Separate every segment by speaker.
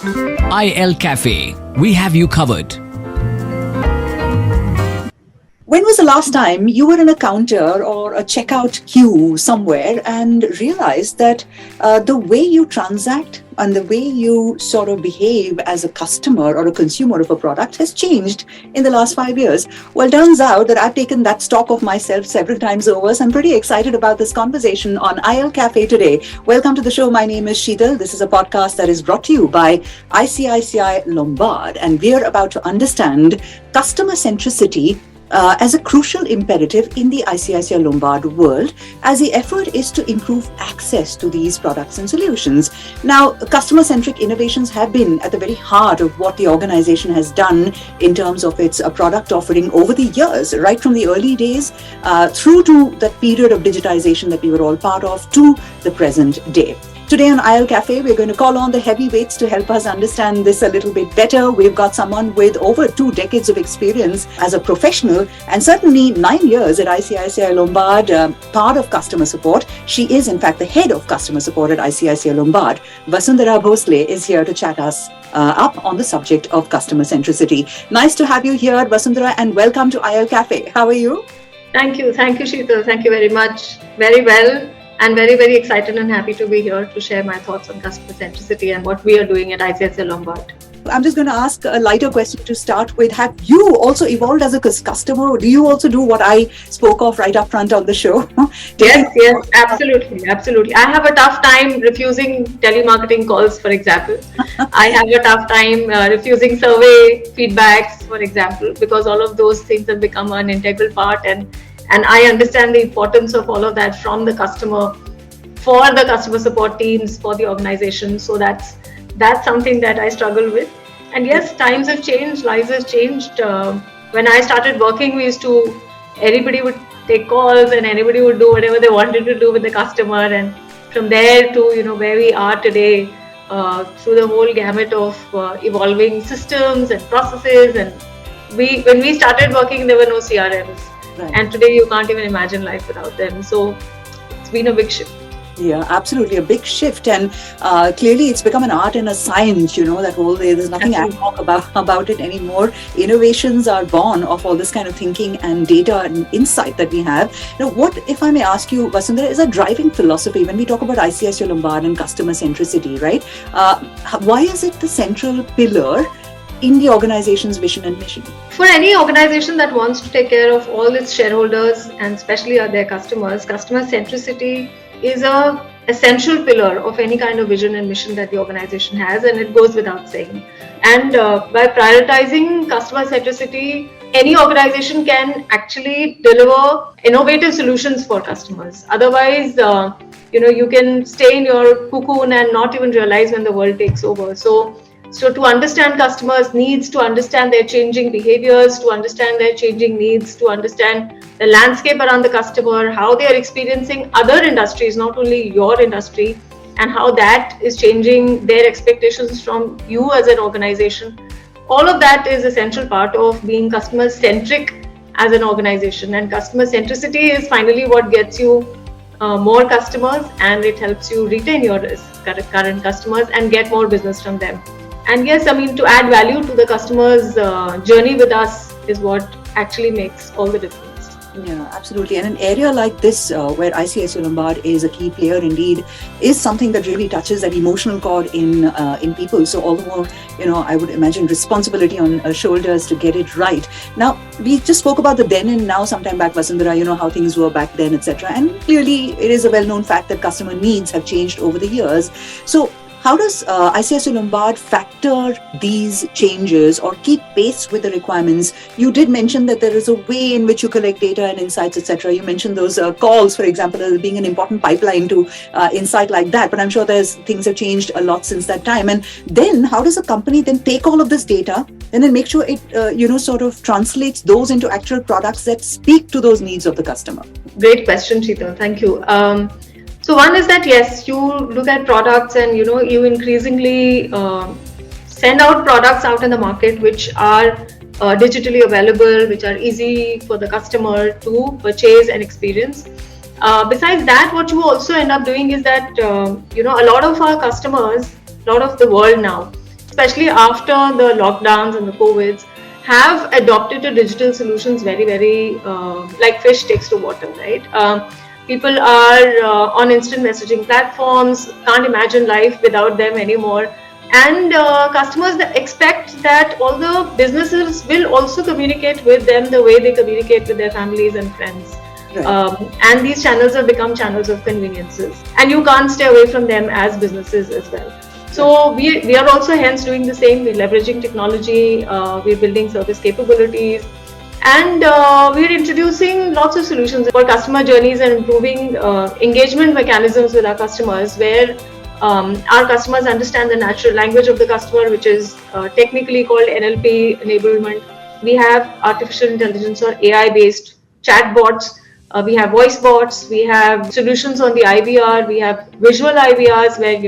Speaker 1: IL Cafe. We have you covered.
Speaker 2: When was the last time you were in a counter or a checkout queue somewhere and realized that the way you transact and the way you sort of behave as a customer or a consumer of a product has changed in the last 5 years? Well, turns out that I've taken that stock of myself several times over, so I'm pretty excited about this conversation on IL Cafe today. Welcome to the show. My name is Sheetal. This is a podcast that is brought to you by ICICI Lombard, and we're about to understand customer centricity as a crucial imperative in the ICICI Lombard world, as the effort is to improve access to these products and solutions. Now, customer-centric innovations have been at the very heart of what the organization has done in terms of its product offering over the years, right from the early days through to that period of digitization that we were all part of to the present day. Today on IL Cafe, we're going to call on the heavyweights to help us understand this a little bit better. We've got someone with over 2 decades of experience as a professional and certainly 9 years at ICICI Lombard, part of customer support. She is, in fact, the head of customer support at ICICI Lombard. Vasundhara Bhosle is here to chat us up on the subject of customer centricity. Nice to have you here, Vasundhara, and welcome to IL Cafe. How are you?
Speaker 3: Thank you, Sheetal. Thank you very much. Very well. And very, very excited and happy to be here to share my thoughts on customer centricity and what we are doing at ICICI Lombard.
Speaker 2: I'm just going to ask a lighter question to start with. Have you also evolved as a customer, or do you also do what I spoke of right up front on the show?
Speaker 3: Yes, absolutely. I have a tough time refusing telemarketing calls, for example. I have a tough time refusing survey feedbacks, for example, because all of those things have become an integral part, and I understand the importance of all of that from the customer, for the customer support teams, for the organization. So that's something that I struggle with. And yes, times have changed, lives have changed. When I started working, anybody would take calls and anybody would do whatever they wanted to do with the customer. And from there to where we are today, through the whole gamut of evolving systems and processes. And when we started working, there were no CRMs. Right. And today you can't even imagine life without them. So it's been a big shift.
Speaker 2: Yeah, absolutely. A big shift. And clearly it's become an art and a science, that whole day. There's nothing ad hoc about it anymore. Innovations are born of all this kind of thinking and data and insight that we have. Now, what, if I may ask you, Vasundhara, is a driving philosophy when we talk about ICICI Lombard and customer centricity, right? Why is it the central pillar in the organization's vision and mission?
Speaker 3: For any organization that wants to take care of all its shareholders and especially their customers, customer centricity is an essential pillar of any kind of vision and mission that the organization has, and it goes without saying. And by prioritizing customer centricity, any organization can actually deliver innovative solutions for customers. Otherwise, you can stay in your cocoon and not even realize when the world takes over. So to understand customers' needs, to understand their changing behaviors, to understand their changing needs, to understand the landscape around the customer, how they are experiencing other industries, not only your industry, and how that is changing their expectations from you as an organization. All of that is essential part of being customer-centric as an organization. And customer centricity is finally what gets you more customers, and it helps you retain your current customers and get more business from them. And yes, to add value to the customer's journey with us is what actually makes all the difference.
Speaker 2: Yeah, absolutely. And an area like this, where ICICI Lombard is a key player indeed, is something that really touches that emotional chord in people. So all the more, I would imagine responsibility on shoulders to get it right. Now, we just spoke about the then and now sometime back, Vasundhara, how things were back then, etc. And clearly, it is a well-known fact that customer needs have changed over the years. So how does ICICI Lombard factor these changes or keep pace with the requirements? You did mention that there is a way in which you collect data and insights, etc. You mentioned those calls, for example, as being an important pipeline to insight like that. But I'm sure things have changed a lot since that time. And then how does a company then take all of this data and then make sure it, sort of translates those into actual products that speak to those needs of the customer?
Speaker 3: Great question, Sheetal. Thank you. So one is that, yes, you look at products and, you increasingly send out products out in the market which are digitally available, which are easy for the customer to purchase and experience. Besides that, what you also end up doing is that, a lot of our customers, a lot of the world now especially after the lockdowns and the COVIDs, have adopted to digital solutions very, like fish takes to water, right? People are on instant messaging platforms, can't imagine life without them anymore. And customers expect that all the businesses will also communicate with them the way they communicate with their families and friends.
Speaker 2: Right.
Speaker 3: And these channels have become channels of conveniences, and you can't stay away from them as businesses as well. So we are also hence doing the same. We're leveraging technology, we're building service capabilities, and we're introducing lots of solutions for customer journeys and improving engagement mechanisms with our customers, where our customers understand the natural language of the customer, which is technically called NLP enablement. We have artificial intelligence or AI-based chatbots. We have voice bots. We have solutions on the IVR. We have visual IVRs where,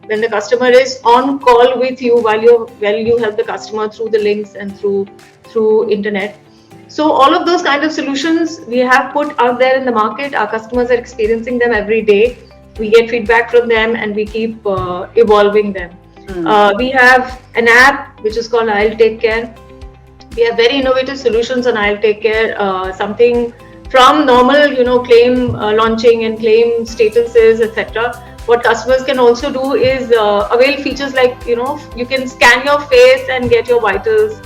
Speaker 3: when the customer is on call with you while you help the customer through the links and through internet. So all of those kind of solutions we have put out there in the market. Our customers are experiencing them every day. We get feedback from them and we keep evolving them. We have an app which is called I'll Take Care. We have very innovative solutions on I'll Take Care. Something from normal, claim launching and claim statuses, etc. What customers can also do is avail features like, you can scan your face and get your vitals,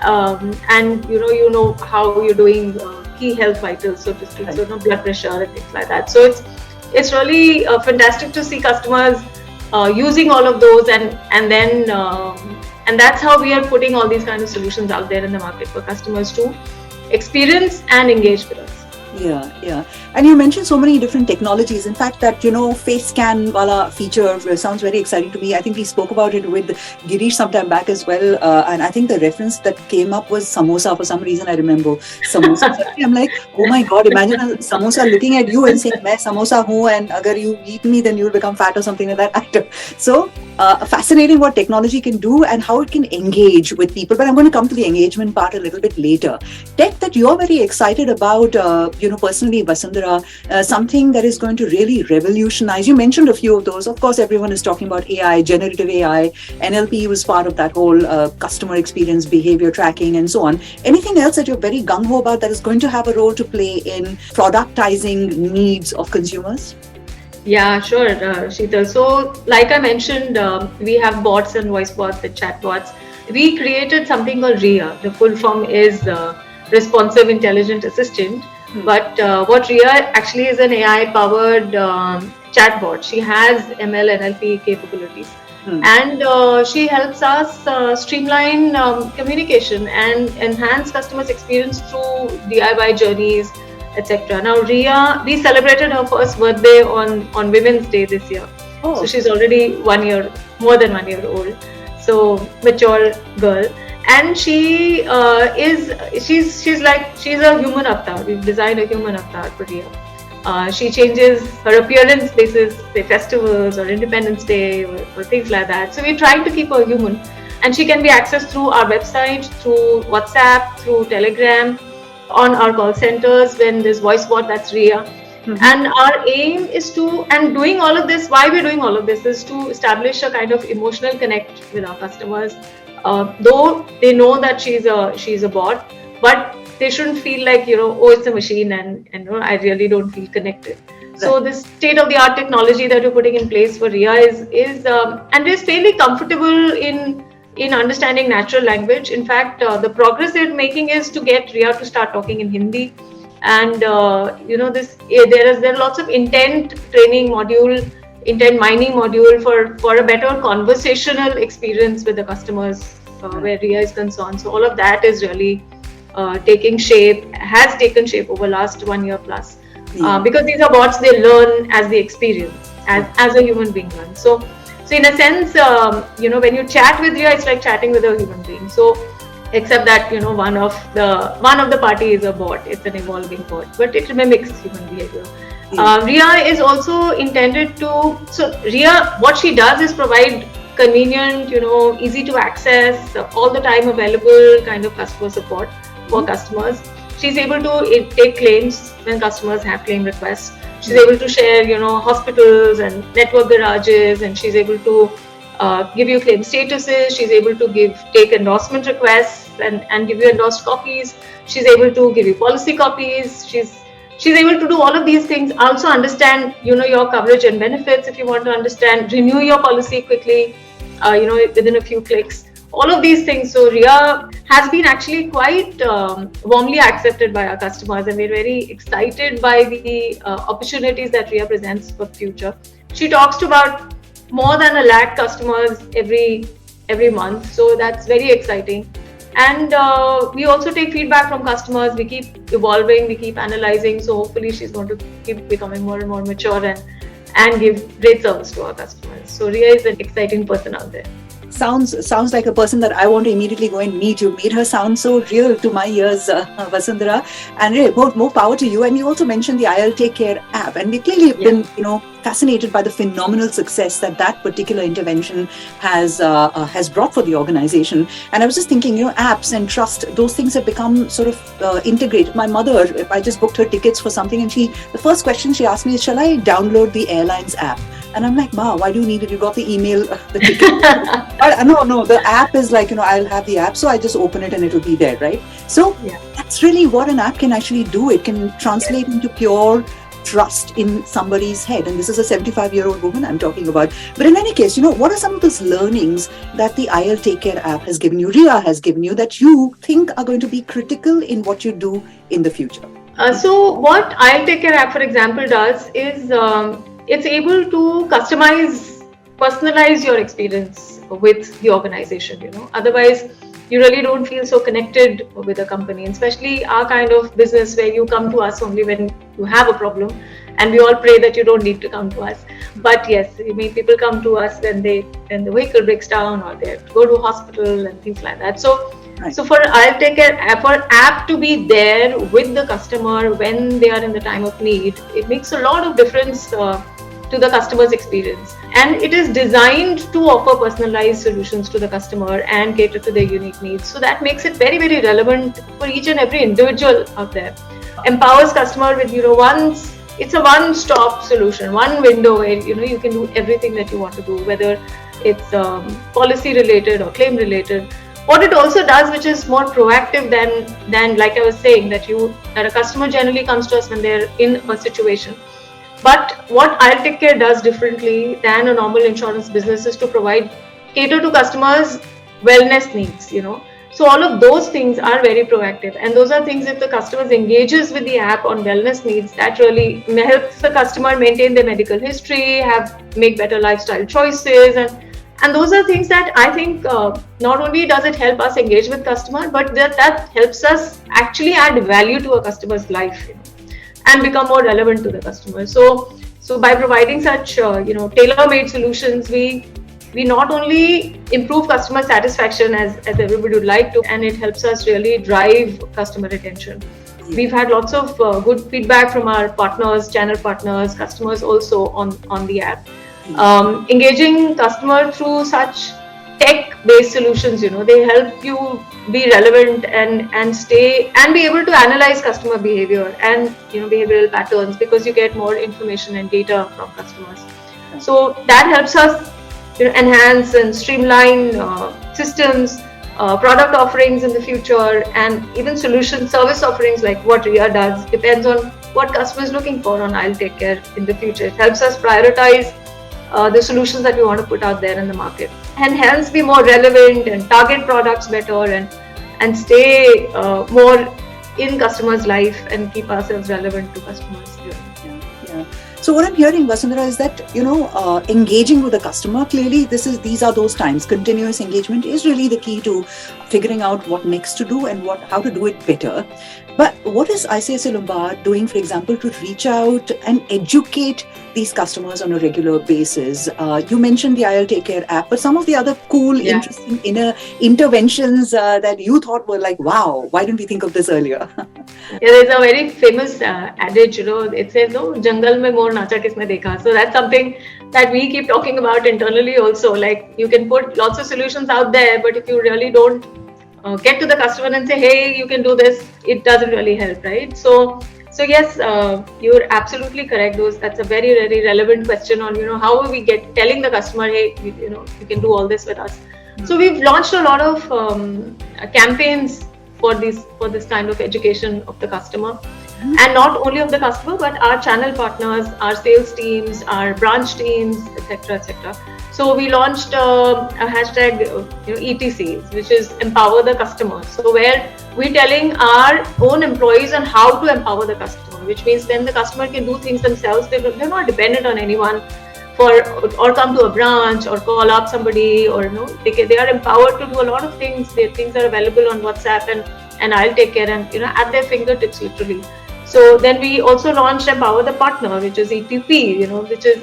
Speaker 3: and you know how you're doing, key health vitals, so to speak, so blood pressure and things like that. So it's really fantastic to see customers using all of those, and then and that's how we are putting all these kind of solutions out there in the market for customers to experience and engage with us.
Speaker 2: Yeah. And you mentioned so many different technologies. In fact, that, face scan wala feature sounds very exciting to me. I think we spoke about it with Girish sometime back as well. And I think the reference that came up was samosa. For some reason, I remember samosa. I'm like, oh my God, imagine a samosa looking at you and saying, "Main samosa hu, and agar you eat me, then you'll become fat," or something like that. So fascinating what technology can do and how it can engage with people. But I'm going to come to the engagement part a little bit later. Tech that you're very excited about, personally, Vasundhara, something that is going to really revolutionize. You mentioned a few of those. Of course, everyone is talking about AI, generative AI. NLP was part of that whole customer experience, behavior tracking, and so on. Anything else that you're very gung-ho about that is going to have a role to play in productizing needs of consumers?
Speaker 3: Yeah, sure, Sheetal. So, like I mentioned, we have bots and voice bots and chat bots. We created something called RIA. The full form is Responsive Intelligent Assistant. But what RIA actually is an AI-powered chatbot. She has ML, NLP capabilities. And she helps us streamline communication and enhance customers' experience through DIY journeys, etc. Now, RIA, we celebrated her first birthday on Women's Day this year. Oh. So she's already more than 1 year old. So mature girl. And she she's a human avatar. We've designed a human avatar for RIA. She changes her appearance basis, say festivals or Independence Day or things like that. So we're trying to keep her human, and she can be accessed through our website, through WhatsApp, through Telegram, on our call centers when there's voice bot, that's RIA. And our aim is doing all of this, why we're doing all of this is to establish a kind of emotional connect with our customers. Though they know that she's a bot, but they shouldn't feel like, it's a machine and I really don't feel connected. Right. So this state-of-the-art technology that we're putting in place for RIA is and is fairly comfortable in understanding natural language. In fact, the progress they're making is to get RIA to start talking in Hindi. And there are lots of intent training module, intent mining module for a better conversational experience with the customers where RIA is concerned. So all of that is really has taken shape over last 1 year plus. Because these are bots, they learn as they experience, as a human being learns. So in a sense, when you chat with RIA, it's like chatting with a human being. So except that one of the party is a bot, it's an evolving bot, but it mimics human behavior. RIA is also intended to, so RIA, what she does is provide convenient, easy to access, all the time available kind of customer support for customers. She's able to take claims when customers have claim requests. She's able to share, hospitals and network garages, and she's able to give you claim statuses. She's able to take endorsement requests and give you endorsed copies. She's able to give you policy copies. She's able to do all of these things. Also understand, your coverage and benefits if you want to understand. Renew your policy quickly, within a few clicks. All of these things. So Ria has been actually quite warmly accepted by our customers, and we're very excited by the opportunities that Ria presents for the future. She talks to about more than 1 lakh customers every month, so that's very exciting. And we also take feedback from customers. We keep evolving, we keep analyzing. So hopefully she's going to keep becoming more and more mature and give great service to our customers. So Ria is an exciting person out there.
Speaker 2: Sounds like a person that I want to immediately go and meet. You made her sound so real to my ears, Vasundhara. And Ray, more power to you. And you also mentioned the IL Take Care app, and we clearly been, fascinated by the phenomenal success that particular intervention has brought for the organization. And I was just thinking, apps and trust, those things have become sort of integrated. My mother, if I just booked her tickets for something, and the first question she asked me is, shall I download the airlines app? And I'm like, Ma, why do you need it? You got the email, the ticket. No, the app is like, I'll have the app. So I just open it and it'll be there, right? So that's really what an app can actually do. It can translate into pure trust in somebody's head. And this is a 75-year-old woman I'm talking about. But in any case, what are some of those learnings that the IL Take Care app has given you, Ria has given you, that you think are going to be critical in what you do in the future?
Speaker 3: So what IL Take Care app, for example, does is it's able to personalize your experience with the organization. Otherwise, you really don't feel so connected with a company, especially our kind of business where you come to us only when you have a problem, and we all pray that you don't need to come to us. But yes, people come to us when the vehicle breaks down or they have to go to hospital and things like that. So for IL Take Care app to be there with the customer when they are in the time of need, it makes a lot of difference to the customer's experience. And it is designed to offer personalized solutions to the customer and cater to their unique needs. So that makes it very, very relevant for each and every individual out there. Empowers customer with, it's a one-stop solution, one window where, you can do everything that you want to do, whether it's policy related or claim related. What it also does, which is more proactive than like I was saying, that a customer generally comes to us when they're in a situation. But what IL Take Care does differently than a normal insurance business is to cater to customers' wellness needs, So all of those things are very proactive. And those are things, if the customer engages with the app on wellness needs, that really helps the customer maintain their medical history, make better lifestyle choices. And those are things that I think not only does it help us engage with customer, but that helps us actually add value to a customer's life, and become more relevant to the customer. So by providing such tailor-made solutions, we not only improve customer satisfaction as everybody would like to, and it helps us really drive customer retention. We've had lots of good feedback from our partners, channel partners, customers also on the app. Engaging customer through such tech-based solutions, they help you be relevant and stay and be able to analyze customer behavior and behavioral patterns, because you get more information and data from customers. So that helps us enhance and streamline systems, product offerings in the future, and even service offerings like what Ria does. Depends on what customer is looking for on IL Take Care in the future. It helps us prioritize the solutions that we want to put out there in the market, and hence be more relevant and target products better and stay more in customers' life and keep ourselves relevant to customers.
Speaker 2: Yeah. So what I'm hearing, Vasundhara, is that engaging with the customer, clearly these are those times. Continuous engagement is really the key to figuring out what next to do and how to do it better. But what is ICICI Lombard doing, for example, to reach out and educate these customers on a regular basis? You mentioned the IL Take Care app, but some of the other cool, interesting interventions that you thought were like, wow, why didn't we think of this earlier?
Speaker 3: There's a very famous adage, it says, jungle mein mor nacha kisne dekha. So that's something that we keep talking about internally also. Like, you can put lots of solutions out there, but if you really don't get to the customer and say, hey, you can do this, it doesn't really help, right? So So yes, you're absolutely correct. That's a very, very relevant question on, how we get telling the customer, hey, you can do all this with us. So we've launched a lot of campaigns for this kind of education of the customer, and not only of the customer, but our channel partners, our sales teams, our branch teams, etc., etc. So we launched a hashtag, ETC, which is empower the customer. So where we're telling our own employees on how to empower the customer, which means then the customer can do things themselves. They're not dependent on anyone or come to a branch or call up somebody, or they are empowered to do a lot of things. Their things are available on WhatsApp, and I'll take care, and at their fingertips literally. So then we also launched Empower the Partner, which is ETP, which is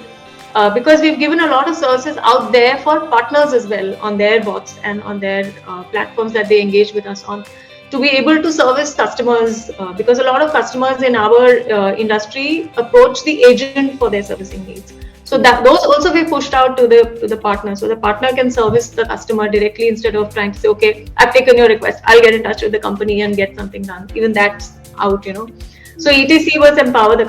Speaker 3: because we've given a lot of services out there for partners as well on their bots and on their platforms that they engage with us on, to be able to service customers, because a lot of customers in our industry approach the agent for their servicing needs. So that those also we pushed out to the partner, so the partner can service the customer directly instead of trying to say, okay, I've taken your request, I'll get in touch with the company and get something done. Even that's out, So ETC was empower the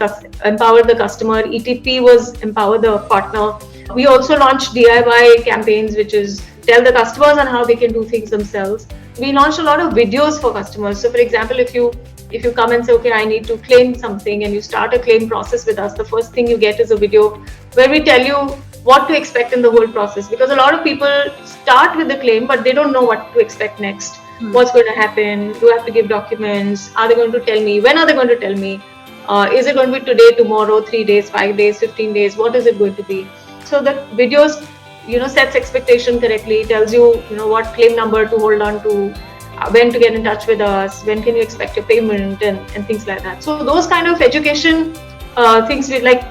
Speaker 3: customer. ETP was empower the partner. We also launched DIY campaigns, which is tell the customers on how they can do things themselves. We launched a lot of videos for customers. So for example, if you come and say, okay, I need to claim something, and you start a claim process with us, the first thing you get is a video where we tell you what to expect in the whole process, because a lot of people start with the claim but they don't know what to expect next. What's going to happen? Do I have to give documents? Are they going to tell me? When are they going to tell me? Is it going to be today, tomorrow, 3 days, 5 days, 15 days? What is it going to be? So the videos, sets expectation correctly, tells you, what claim number to hold on to, when to get in touch with us, when can you expect your payment, and things like that. So those kind of education things, we like,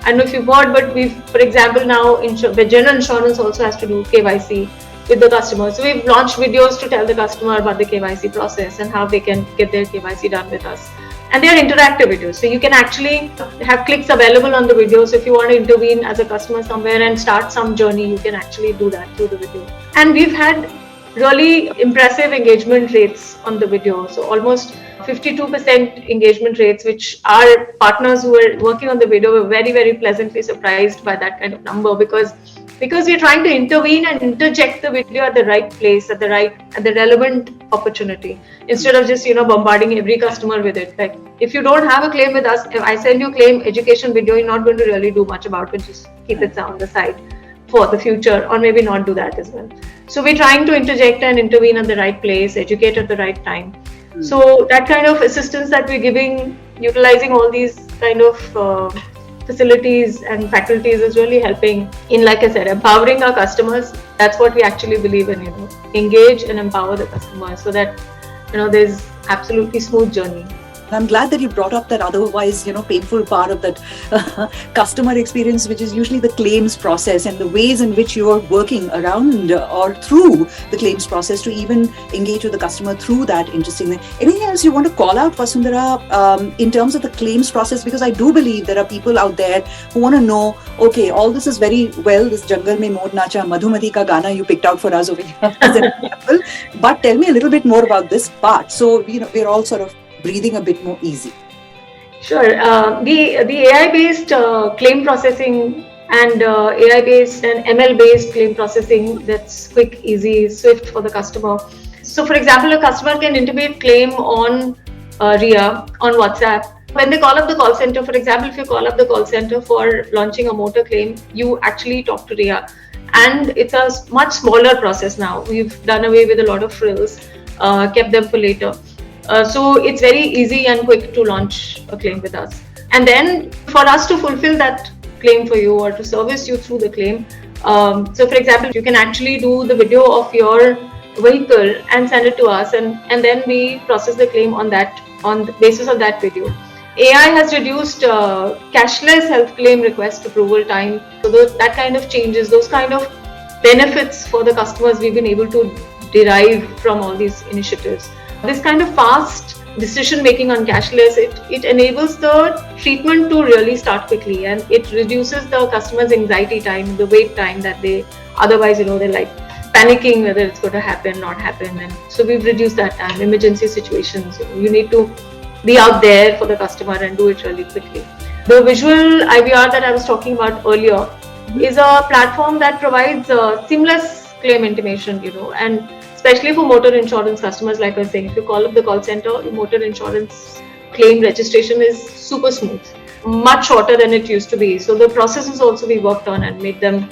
Speaker 3: I don't know if you've heard, but for example, now the general insurance also has to do KYC with the customer. So we've launched videos to tell the customer about the KYC process and how they can get their KYC done with us. And they are interactive videos. So you can actually have clicks available on the video. So if you want to intervene as a customer somewhere and start some journey, you can actually do that through the video. And we've had really impressive engagement rates on the video. So almost 52% engagement rates, which our partners who were working on the video were very, very pleasantly surprised by that kind of number, because we're trying to intervene and interject the video at the right place, at the relevant opportunity, instead of just bombarding every customer with it. Like, if you don't have a claim with us, if I send you claim education video, you're not going to really do much about it. Just keep it on the side for the future, or maybe not do that as well. So we're trying to interject and intervene at the right place, educate at the right time. So that kind of assistance that we're giving, utilizing all these kind of facilities and faculties, is really helping in, like I said, empowering our customers. That's what we actually believe in, engage and empower the customers, so that there's absolutely smooth journey.
Speaker 2: I'm glad that you brought up that otherwise, painful part of that customer experience, which is usually the claims process, and the ways in which you are working around or through the claims process to even engage with the customer through that interesting thing. Anything else you want to call out, Vasundhara, in terms of the claims process? Because I do believe there are people out there who want to know, okay, all this is very well, this Jungle Mein Mor Nacha, Madhumati ka Gana you picked out for us over here as an example, but tell me a little bit more about this part. So, we're all sort of breathing a bit more easy.
Speaker 3: Sure. The AI-based claim processing and AI-based and ML-based claim processing, that's quick, easy, swift for the customer. So, for example, a customer can intimate claim on RIA on WhatsApp. When they call up the call center, for example, if you call up the call center for launching a motor claim, you actually talk to RIA. And it's a much smaller process now. We've done away with a lot of frills, kept them for later. So it's very easy and quick to launch a claim with us. And then for us to fulfill that claim for you, or to service you through the claim. So for example, you can actually do the video of your vehicle and send it to us, and then we process the claim on the basis of that video. AI has reduced cashless health claim request approval time. So that kind of changes, those kind of benefits for the customers we've been able to derive from all these initiatives. This kind of fast decision making on cashless, it enables the treatment to really start quickly, and it reduces the customer's anxiety time, the wait time that they otherwise, they're like panicking whether it's going to happen, not happen. And so we've reduced that time. Emergency situations, you need to be out there for the customer and do it really quickly. The visual IVR that I was talking about earlier is a platform that provides seamless claim intimation, and especially for motor insurance customers, like I was saying, if you call up the call center, your motor insurance claim registration is super smooth, much shorter than it used to be. So the processes also we worked on and made them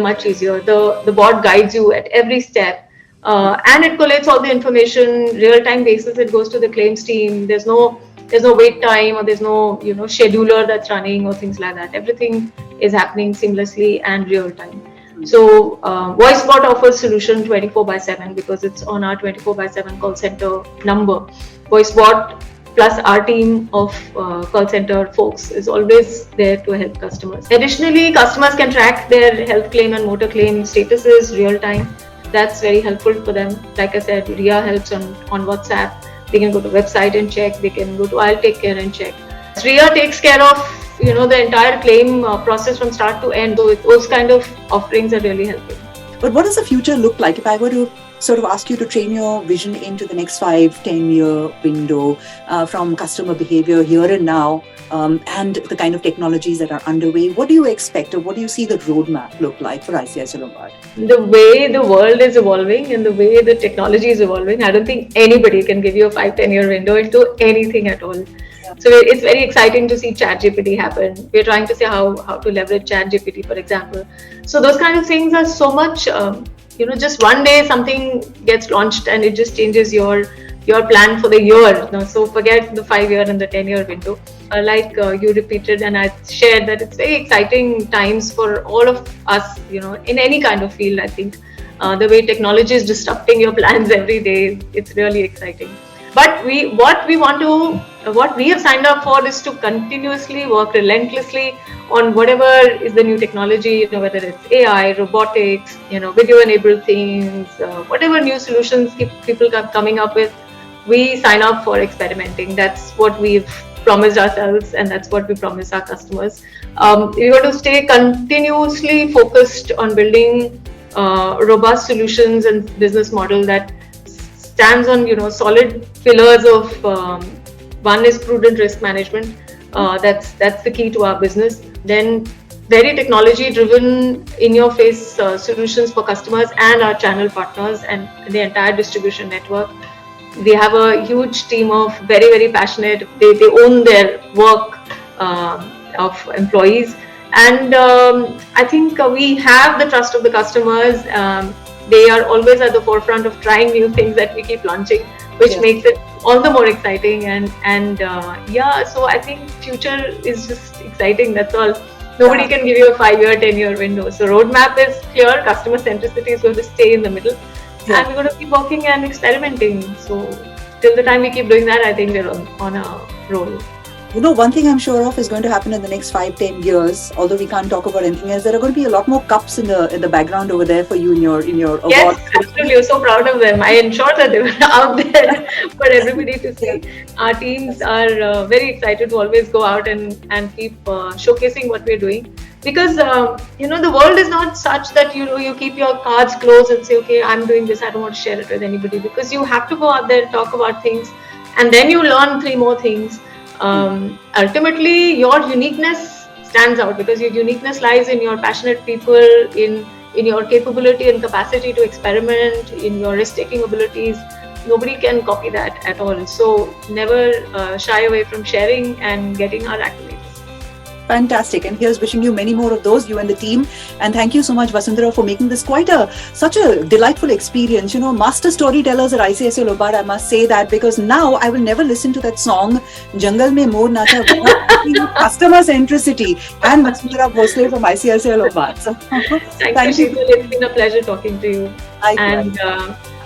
Speaker 3: much easier. The bot guides you at every step, and it collates all the information real-time basis. It goes to the claims team. There's no wait time, or there's no scheduler that's running or things like that. Everything is happening seamlessly and real time. So VoiceBot offers solution 24/7 because it's on our 24/7 call center number. VoiceBot plus our team of call center folks is always there to help customers. Additionally, customers can track their health claim and motor claim statuses real time. That's very helpful for them. Like I said, Ria helps on WhatsApp. They can go to website and check. They can go to I'll Take Care and check. Ria takes care of the entire claim process from start to end. So those kind of offerings are really helping.
Speaker 2: But what does the future look like? If I were to sort of ask you to train your vision into the next 5-10 year window from customer behavior here and now, and the kind of technologies that are underway, what do you expect, or what do you see the roadmap look like for ICICI Lombard?
Speaker 3: The way the world is evolving and the way the technology is evolving, I don't think anybody can give you a 5-10 year window into anything at all. So it's very exciting to see ChatGPT happen. We're trying to see how to leverage ChatGPT, for example. So those kind of things are so much, just one day something gets launched and it just changes your plan for the year. So forget the 5-year and the 10-year window. Like you repeated and I shared, that it's very exciting times for all of us, in any kind of field. I think the way technology is disrupting your plans every day, it's really exciting. But what we have signed up for is to continuously work relentlessly on whatever is the new technology, whether it's AI, robotics, video-enabled things, whatever new solutions people are coming up with, we sign up for experimenting. That's what we've promised ourselves, and that's what we promise our customers. We want to stay continuously focused on building robust solutions and business model that stands on solid pillars of one is prudent risk management. That's the key to our business. Then very technology driven, in your face solutions for customers and our channel partners and the entire distribution network. We have a huge team of very, very passionate, they own their work of employees, and I think we have the trust of the customers. They are always at the forefront of trying new things that we keep launching, which makes it all the more exciting. So I think future is just exciting. That's all. Nobody can give you a 5-year, 10-year window. So roadmap is clear. Customer centricity is going to stay in the middle, and we're going to keep working and experimenting. So till the time we keep doing that, I think we're on a roll.
Speaker 2: One thing I'm sure of is going to happen in the next 5-10 years, although we can't talk about anything else. There are going to be a lot more cups in the background over there for you in your award.
Speaker 3: Yes, absolutely. We're so proud of them. I ensured that they were out there for everybody to see. Our teams are very excited to always go out and keep showcasing what we're doing. Because the world is not such that you keep your cards closed and say, okay, I'm doing this, I don't want to share it with anybody. Because you have to go out there, talk about things, and then you learn 3 more things. Ultimately, your uniqueness stands out because your uniqueness lies in your passionate people, in your capability and capacity to experiment, in your risk-taking abilities. Nobody can copy that at all. So never shy away from sharing and getting our accolades.
Speaker 2: Fantastic. And here's wishing you many more of those, you and the team. And thank you so much, Vasundhara, for making this such a delightful experience. Master storytellers at ICICI Lombard, I must say that, because now I will never listen to that song, Jungle Mein Mor Nacha, without customer centricity and Vasundhara Bhosle from ICICI Lombard. So,
Speaker 3: thank you. It's been a pleasure talking to you.
Speaker 2: And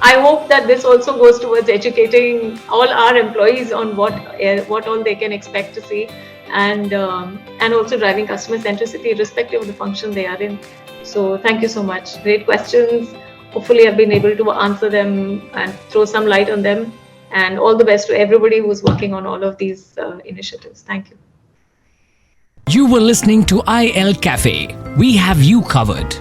Speaker 3: I hope that this also goes towards educating all our employees on what all they can expect to see. And also driving customer centricity irrespective of the function they are in. So thank you so much. Great questions. Hopefully I've been able to answer them and throw some light on them. And all the best to everybody who's working on all of these initiatives. Thank you.
Speaker 1: You were listening to IL Cafe. We have you covered.